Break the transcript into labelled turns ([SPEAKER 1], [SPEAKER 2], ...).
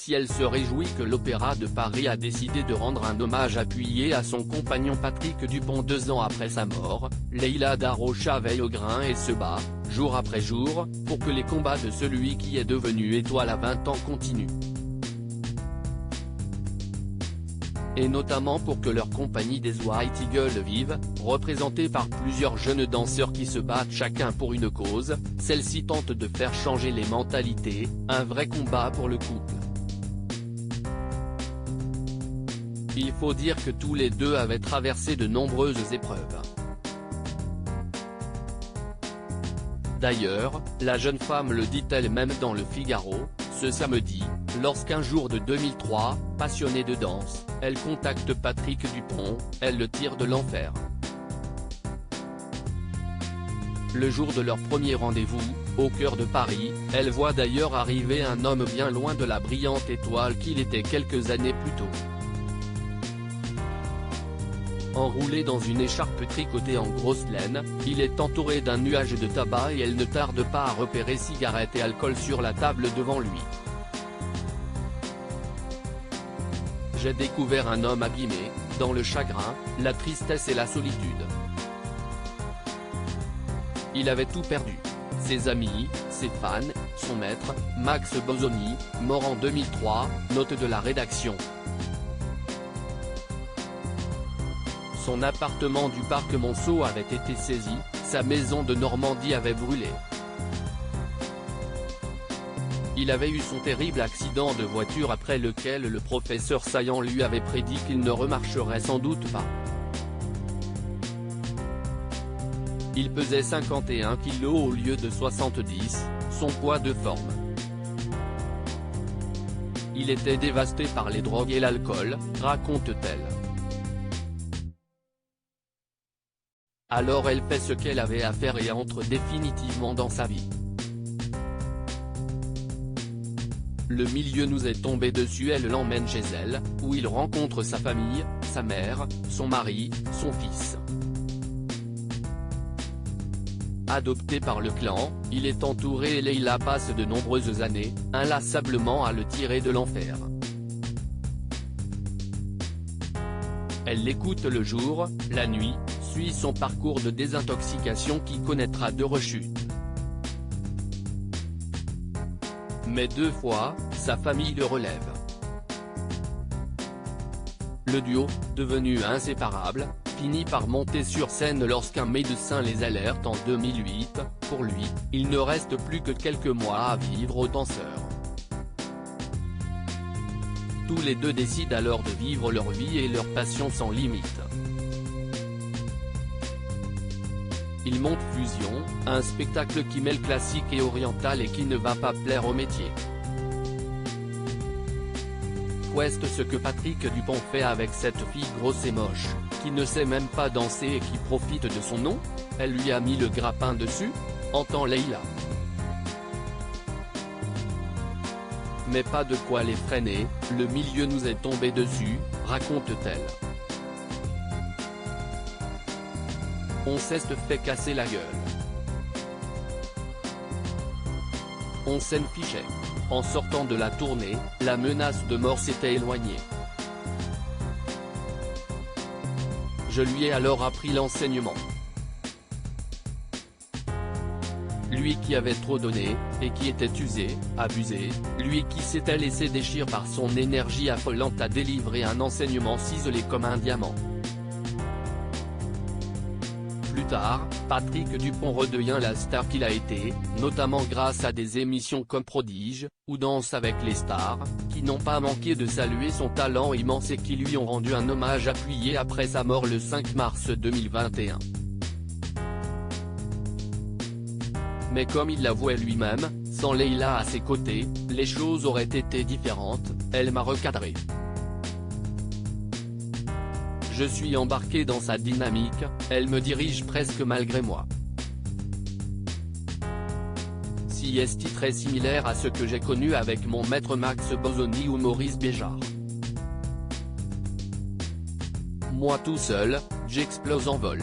[SPEAKER 1] Si elle se réjouit que l'Opéra de Paris a décidé de rendre un hommage appuyé à son compagnon Patrick Dupont 2 ans après sa mort, Leïla Da Rocha veille au grain et se bat, jour après jour, pour que les combats de celui qui est devenu étoile à 20 ans continuent. Et notamment pour que leur compagnie des White Eagles vive, représentée par plusieurs jeunes danseurs qui se battent chacun pour une cause, celle-ci tente de faire changer les mentalités, un vrai combat pour le couple. Il faut dire que tous les deux avaient traversé de nombreuses épreuves. D'ailleurs, la jeune femme le dit elle-même dans Le Figaro, ce samedi, lorsqu'un jour de 2003, passionnée de danse, elle contacte Patrick Dupont, elle le tire de l'enfer. Le jour de leur premier rendez-vous, au cœur de Paris, elle voit d'ailleurs arriver un homme bien loin de la brillante étoile qu'il était quelques années plus tôt. Enroulé dans une écharpe tricotée en grosse laine, il est entouré d'un nuage de tabac et elle ne tarde pas à repérer cigarettes et alcool sur la table devant lui. J'ai découvert un homme abîmé, dans le chagrin, la tristesse et la solitude. Il avait tout perdu. Ses amis, ses fans, son maître, Max Bosoni, mort en 2003, note de la rédaction. Son appartement du parc Monceau avait été saisi, sa maison de Normandie avait brûlé. Il avait eu son terrible accident de voiture après lequel le professeur Saillant lui avait prédit qu'il ne remarcherait sans doute pas. Il pesait 51 kg au lieu de 70, son poids de forme. Il était dévasté par les drogues et l'alcool, raconte-t-elle. Alors elle fait ce qu'elle avait à faire et entre définitivement dans sa vie. Le milieu nous est tombé dessus, elle l'emmène chez elle, où il rencontre sa famille, sa mère, son mari, son fils. Adopté par le clan, il est entouré et Leïla passe de nombreuses années, inlassablement à le tirer de l'enfer. Elle l'écoute le jour, la nuit, suit son parcours de désintoxication qui connaîtra 2 rechutes. Mais 2 fois, sa famille le relève. Le duo, devenu inséparable, finit par monter sur scène lorsqu'un médecin les alerte en 2008, pour lui, il ne reste plus que quelques mois à vivre aux danseurs. Tous les deux décident alors de vivre leur vie et leur passion sans limite. Ils montent Fusion, un spectacle qui mêle classique et oriental et qui ne va pas plaire au métier. Ouest ce que Patrick Dupont fait avec cette fille grosse et moche, qui ne sait même pas danser et qui profite de son nom, elle lui a mis le grappin dessus, entend Leïla. Mais pas de quoi les freiner, le milieu nous est tombé dessus, raconte-t-elle. On s'est fait casser la gueule. On s'en fichait. En sortant de la tournée, la menace de mort s'était éloignée. Je lui ai alors appris l'enseignement. Lui qui avait trop donné, et qui était usé, abusé, lui qui s'était laissé déchirer par son énergie affolante a délivré un enseignement ciselé comme un diamant. Plus tard, Patrick Dupont redevient la star qu'il a été, notamment grâce à des émissions comme Prodige, ou Danse avec les stars, qui n'ont pas manqué de saluer son talent immense et qui lui ont rendu un hommage appuyé après sa mort le 5 mars 2021. Mais comme il l'avouait lui-même, sans Leïla à ses côtés, les choses auraient été différentes, elle m'a recadré. Je suis embarqué dans sa dynamique, elle me dirige presque malgré moi. Si est très similaire à ce que j'ai connu avec mon maître Max Bosoni ou Maurice Béjart. Moi tout seul, j'explose en vol.